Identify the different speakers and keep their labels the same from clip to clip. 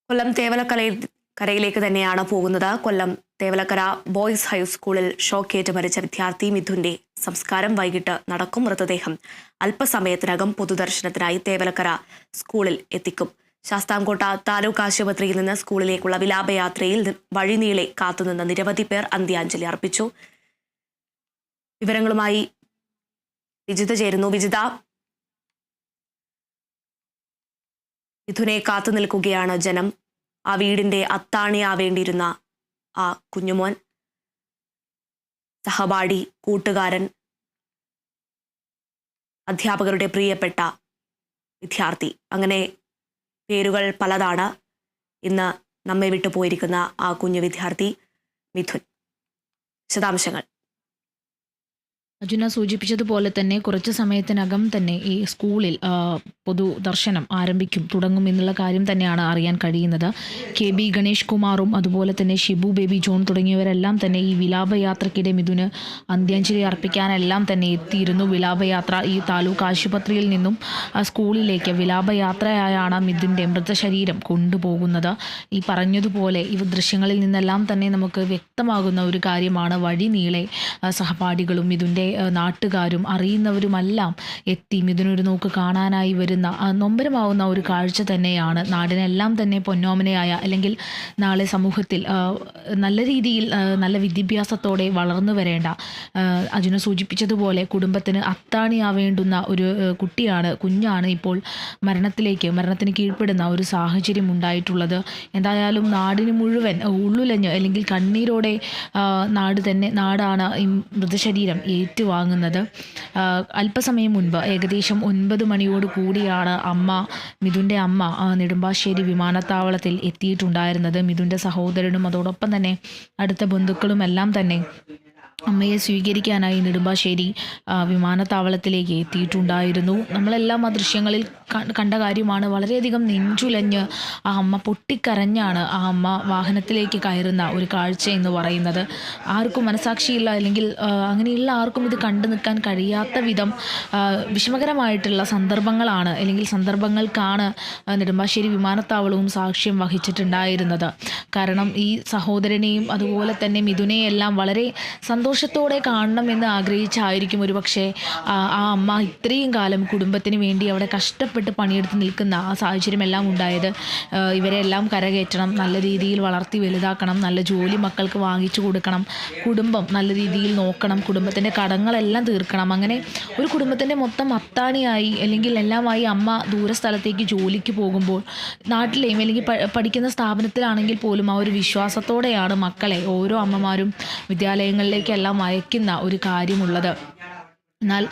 Speaker 1: കൊല്ലം കരയിലേക്ക് തന്നെയാണ് പോകുന്നത്. കൊല്ലം തേവലക്കര ബോയ്സ് ഹൈസ്കൂളിൽ ഷോക്കേറ്റ് മരിച്ച വിദ്യാർത്ഥി മിഥുന്റെ സംസ്കാരം വൈകിട്ട് നടക്കും. മൃതദേഹം അല്പസമയത്തിനകം പൊതുദർശനത്തിനായി തേവലക്കര സ്കൂളിൽ എത്തിക്കും. ശാസ്താംകോട്ട താലൂക്ക് ആശുപത്രിയിൽ നിന്ന് സ്കൂളിലേക്കുള്ള വിലാപയാത്രയിൽ വഴിനീളെ കാത്തുനിന്ന നിരവധി പേർ അന്ത്യാഞ്ജലി അർപ്പിച്ചു. വിവരങ്ങളുമായി വിജിത ചേരുന്നു. വിജിത, മിഥുനെ കാത്തു നിൽക്കുകയാണ് ജനം. ആ വീടിന്റെ അത്താണിയാവേണ്ടിയിരുന്ന ആ കുഞ്ഞുമോൻ, സഹപാഠി, കൂട്ടുകാരൻ, അധ്യാപകരുടെ പ്രിയപ്പെട്ട വിദ്യാർത്ഥി, അങ്ങനെ പേരുകൾ പലതാണ്. ഇന്ന് നമ്മെ വിട്ടു പോയിരിക്കുന്ന ആ കുഞ്ഞു വിദ്യാർത്ഥി മിഥുൻ. വിശദാംശങ്ങൾ.
Speaker 2: അർജുന സൂചിപ്പിച്ചതുപോലെ തന്നെ കുറച്ച് സമയത്തിനകം തന്നെ ഈ സ്കൂളിൽ പൊതുദർശനം തുടങ്ങും എന്നുള്ള കാര്യം തന്നെയാണ് അറിയാൻ കഴിയുന്നത്. KB ഗണേഷ് കുമാറും അതുപോലെ തന്നെ ഷിബു ബേബി ജോൺ തുടങ്ങിയവരെല്ലാം തന്നെ ഈ വിലാപയാത്രയ്ക്കിടെ മിഥുന് അന്ത്യാഞ്ജലി അർപ്പിക്കാനെല്ലാം തന്നെ എത്തിയിരുന്നു. വിലാപയാത്ര ഈ താലൂക്ക് ആശുപത്രിയിൽ നിന്നും സ്കൂളിലേക്ക് വിലാപയാത്രയായാണ് മിഥുൻ്റെ മൃതശരീരം കൊണ്ടുപോകുന്നത്. ഈ പറഞ്ഞതുപോലെ ഈ ദൃശ്യങ്ങളിൽ നിന്നെല്ലാം തന്നെ നമുക്ക് വ്യക്തമാകുന്ന ഒരു കാര്യമാണ്, വഴി നീളെ സഹപാഠികളും മിഥുൻ്റെ നാട്ടുകാരും അറിയുന്നവരുമെല്ലാം എത്തി മിഥുനൊരു നോക്ക് കാണാനായി വരുന്ന നൊമ്പരമാവുന്ന ഒരു കാഴ്ച തന്നെയാണ്. നാടിനെല്ലാം തന്നെ പൊന്നോമനയായ, അല്ലെങ്കിൽ നാളെ സമൂഹത്തിൽ നല്ല രീതിയിൽ നല്ല വിദ്യാഭ്യാസത്തോടെ വളർന്നു വരേണ്ട, അർജുന സൂചിപ്പിച്ചതുപോലെ കുടുംബത്തിന് അത്താണിയാവേണ്ടുന്ന ഒരു കുഞ്ഞാണ് ഇപ്പോൾ മരണത്തിന് കീഴ്പ്പെടുന്ന ഒരു സാഹചര്യം ഉണ്ടായിട്ടുള്ളത്. എന്തായാലും നാടിന് മുഴുവൻ ഉള്ളുലഞ്ഞ് അല്ലെങ്കിൽ കണ്ണീരോടെ നാടാണ് ഈ മൃതശരീരം ഏറ്റുവാങ്ങുന്നത്. അല്പസമയം മുൻപ് ഏകദേശം 9 മണിയോട് കൂടിയാണ് മിഥുൻ്റെ അമ്മ നെടുമ്പാശ്ശേരി വിമാനത്താവളത്തിൽ എത്തിയിട്ടുണ്ടായിരുന്നത്. മിഥുൻ്റെ സഹോദരനും അതോടൊപ്പം തന്നെ അടുത്ത ബന്ധുക്കളും എല്ലാം തന്നെ അമ്മയെ സ്വീകരിക്കാനായി നെടുമ്പാശ്ശേരി വിമാനത്താവളത്തിലേക്ക് എത്തിയിട്ടുണ്ടായിരുന്നു. നമ്മളെല്ലാം ആ ദൃശ്യങ്ങളിൽ കണ്ട കാര്യമാണ്. വളരെയധികം നെഞ്ചുലഞ്ഞ് ആ അമ്മ പൊട്ടിക്കരഞ്ഞാണ് ആ അമ്മ വാഹനത്തിലേക്ക് കയറുന്ന ഒരു കാഴ്ച എന്ന് പറയുന്നത്. ആർക്കും മനസാക്ഷിയില്ല, അല്ലെങ്കിൽ അങ്ങനെയുള്ള ആർക്കും ഇത് കണ്ടു നിൽക്കാൻ കഴിയാത്ത വിധം വിഷമകരമായിട്ടുള്ള സന്ദർഭങ്ങളാണ്, അല്ലെങ്കിൽ സന്ദർഭങ്ങൾക്കാണ് നെടുമ്പാശ്ശേരി വിമാനത്താവളവും സാക്ഷ്യം വഹിച്ചിട്ടുണ്ടായിരുന്നത്. കാരണം ഈ സഹോദരനെയും അതുപോലെ തന്നെ മിഥുനെയെല്ലാം വളരെ സന്തോഷത്തോടെ കാണണമെന്ന് ആഗ്രഹിച്ചായിരിക്കും ഒരുപക്ഷെ ആ അമ്മ ഇത്രയും കാലം കുടുംബത്തിന് വേണ്ടി അവിടെ കഷ്ടപ്പെട്ട് പണിയെടുത്ത് നിൽക്കുന്ന ആ സാഹചര്യമെല്ലാം ഉണ്ടായത്. ഇവരെല്ലാം കരകയറ്റണം, നല്ല രീതിയിൽ വളർത്തി വലുതാക്കണം, നല്ല ജോലി മക്കൾക്ക് വാങ്ങിച്ചു കൊടുക്കണം, കുടുംബം നല്ല രീതിയിൽ നോക്കണം, കുടുംബത്തിൻ്റെ കടങ്ങളെല്ലാം തീർക്കണം. അങ്ങനെ ഒരു കുടുംബത്തിൻ്റെ മൊത്തം അത്താണിയായി അല്ലെങ്കിൽ എല്ലാമായി അമ്മ ദൂരസ്ഥലത്തേക്ക് ജോലിക്ക് പോകുമ്പോൾ നാട്ടിലെയും അല്ലെങ്കിൽ പഠിക്കുന്ന സ്ഥാപനത്തിലാണെങ്കിൽ പോലും ആ ഒരു വിശ്വാസത്തോടെയാണ് മക്കളെ ഓരോ അമ്മമാരും വിദ്യാലയങ്ങളിലേക്കെല്ലാം അയക്കുന്ന ഒരു കാര്യമുള്ളത്. എന്നാൽ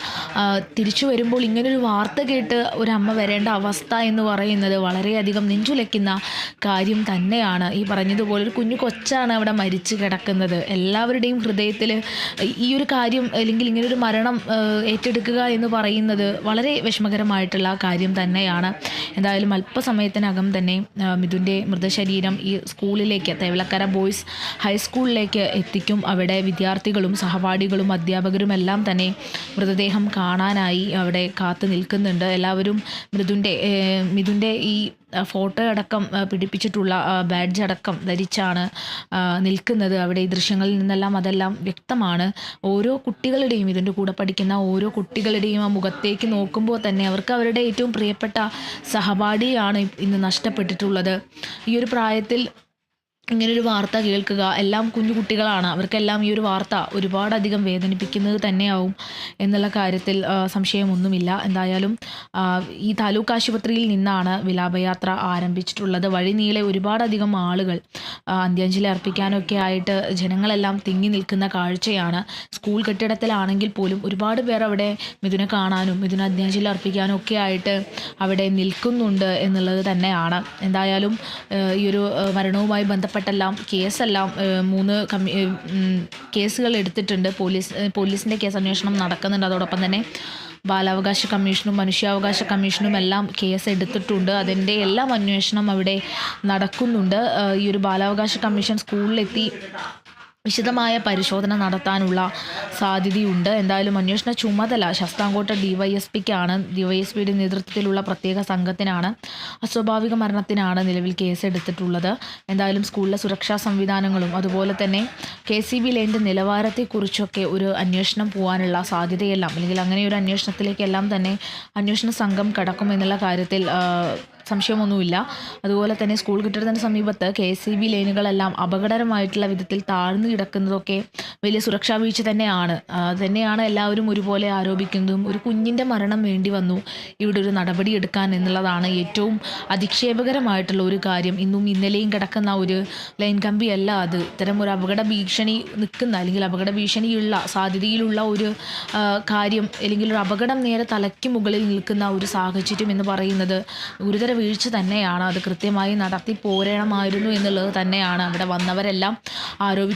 Speaker 2: തിരിച്ചു വരുമ്പോൾ ഇങ്ങനൊരു വാർത്ത കേട്ട് ഒരമ്മ വരേണ്ട അവസ്ഥ എന്ന് പറയുന്നത് വളരെയധികം നെഞ്ചുലയ്ക്കുന്ന കാര്യം തന്നെയാണ്. ഈ പറഞ്ഞതുപോലെ ഒരു കുഞ്ഞു കൊച്ചാണ് അവിടെ മരിച്ചു കിടക്കുന്നത്. എല്ലാവരുടെയും ഹൃദയത്തിൽ ഈ ഒരു കാര്യം, അല്ലെങ്കിൽ ഇങ്ങനൊരു മരണം ഏറ്റെടുക്കുക എന്ന് പറയുന്നത് വളരെ വിഷമകരമായിട്ടുള്ള കാര്യം തന്നെയാണ്. എന്തായാലും അല്പസമയത്തിനകം തന്നെ മിഥുൻ്റെ മൃതശരീരം ഈ സ്കൂളിലേക്ക്, തേവലക്കര ബോയ്സ് ഹൈസ്കൂളിലേക്ക് എത്തിക്കും. അവിടെ വിദ്യാർത്ഥികളും സഹപാഠികളും അധ്യാപകരും എല്ലാം തന്നെ മൃതദേഹം കാണാനായി അവിടെ കാത്തു നിൽക്കുന്നുണ്ട്. എല്ലാവരും മിഥുൻ്റെ ഈ ഫോട്ടോ അടക്കം പിടിപ്പിച്ചിട്ടുള്ള ബാഡ്ജ് അടക്കം ധരിച്ചാണ് നിൽക്കുന്നത്. അവിടെ ഈ ദൃശ്യങ്ങളിൽ നിന്നെല്ലാം അതെല്ലാം വ്യക്തമാണ്. ഓരോ കുട്ടികളുടെയും, ഇതിൻ്റെ കൂടെ പഠിക്കുന്ന ഓരോ കുട്ടികളുടെയും ആ മുഖത്തേക്ക് നോക്കുമ്പോൾ തന്നെ അവർക്ക് അവരുടെ ഏറ്റവും പ്രിയപ്പെട്ട സഹപാഠിയാണ് ഇന്ന് നഷ്ടപ്പെട്ടിട്ടുള്ളത്. ഈ ഒരു പ്രായത്തിൽ ഇങ്ങനൊരു വാർത്ത കേൾക്കുക, എല്ലാം കുഞ്ഞു കുട്ടികളാണ്, അവർക്കെല്ലാം ഈ ഒരു വാർത്ത ഒരുപാടധികം വേദനിപ്പിക്കുന്നത് തന്നെയാവും എന്നുള്ള കാര്യത്തിൽ സംശയമൊന്നുമില്ല. എന്തായാലും ഈ താലൂക്ക് ആശുപത്രിയിൽ നിന്നാണ് വിലാപയാത്ര ആരംഭിച്ചിട്ടുള്ളത്. വഴിനീളെ ഒരുപാടധികം ആളുകൾ അന്ത്യാഞ്ജലി അർപ്പിക്കാനൊക്കെ ആയിട്ട് ജനങ്ങളെല്ലാം തിങ്ങി നിൽക്കുന്ന കാഴ്ചയാണ്. സ്കൂൾ കെട്ടിടത്തിലാണെങ്കിൽ പോലും ഒരുപാട് പേർ അവിടെ മിഥുനെ കാണാനും മിഥുന അന്ത്യാഞ്ജലി അർപ്പിക്കാനും ഒക്കെ ആയിട്ട് അവിടെ നിൽക്കുന്നുണ്ട് എന്നുള്ളത് തന്നെയാണ്. എന്തായാലും ഈ ഒരു മരണവുമായി ബന്ധപ്പെട്ടെല്ലാം കേസെല്ലാം 3 കേസുകൾ എടുത്തിട്ടുണ്ട്. പോലീസിൻ്റെ കേസ് അന്വേഷണം നടക്കുന്നുണ്ട്. അതോടൊപ്പം തന്നെ ബാലാവകാശ കമ്മീഷനും മനുഷ്യാവകാശ കമ്മീഷനും എല്ലാം കേസ് എടുത്തിട്ടുണ്ട്. അതിൻ്റെ എല്ലാം അന്വേഷണം അവിടെ നടക്കുന്നുണ്ട്. ഈ ഒരു ബാലാവകാശ കമ്മീഷൻ സ്കൂളിലെത്തി വിശദമായ പരിശോധന നടത്താനുള്ള സാധ്യതയുണ്ട്. എന്തായാലും അന്വേഷണ ചുമതല ശാസ്താംകോട്ട ഡിവൈഎസ്പിക്കാണ്. ഡിവൈഎസ്പിയുടെ നേതൃത്വത്തിലുള്ള പ്രത്യേക സംഘത്തിനാണ് അസ്വാഭാവിക മരണത്തിനാണ് നിലവിൽ കേസെടുത്തിട്ടുള്ളത്. എന്തായാലും സ്കൂളിലെ സുരക്ഷാ സംവിധാനങ്ങളും അതുപോലെ തന്നെ KCB ലൈനിൻ്റെ നിലവാരത്തെക്കുറിച്ചൊക്കെ ഒരു അന്വേഷണം പോകാനുള്ള സാധ്യതയെല്ലാം, അല്ലെങ്കിൽ അങ്ങനെ ഒരു അന്വേഷണത്തിലേക്കെല്ലാം തന്നെ അന്വേഷണ സംഘം കടക്കുമെന്നുള്ള കാര്യത്തിൽ സംശയമൊന്നുമില്ല. അതുപോലെ തന്നെ സ്കൂൾ കെട്ടിടത്തിന് സമീപത്ത് KCB ലൈനുകളെല്ലാം അപകടകരമായിട്ടുള്ള വിധത്തിൽ താഴ്ന്നു കിടക്കുന്നതൊക്കെ വലിയ സുരക്ഷാ വീഴ്ച തന്നെയാണ് എല്ലാവരും ഒരുപോലെ ആരോപിക്കുന്നതും. ഒരു കുഞ്ഞിൻ്റെ മരണം വേണ്ടി വന്നു ഇവിടെ ഒരു നടപടി എടുക്കാൻ എന്നുള്ളതാണ് ഏറ്റവും അധിക്ഷേപകരമായിട്ടുള്ള ഒരു കാര്യം. ഇന്നും ഇന്നലെയും കിടക്കുന്ന ഒരു ലൈൻ കമ്പിയല്ല അത്. ഇത്തരം ഒരു അപകട ഭീഷണി നിൽക്കുന്ന, അല്ലെങ്കിൽ അപകട ഭീഷണിയുള്ള സാധ്യതയിലുള്ള ഒരു കാര്യം, അല്ലെങ്കിൽ ഒരു അപകടം നേരെ തലയ്ക്ക് മുകളിൽ നിൽക്കുന്ന ഒരു സാഹചര്യം എന്ന് പറയുന്നത് ഗുരുതര വീഴ്ച തന്നെയാണ്. അത് കൃത്യമായി നടത്തി പോരണമായിരുന്നു എന്നുള്ളത് തന്നെയാണ് അവിടെ വന്നവരെല്ലാം ആരോപിക്കുന്നത്.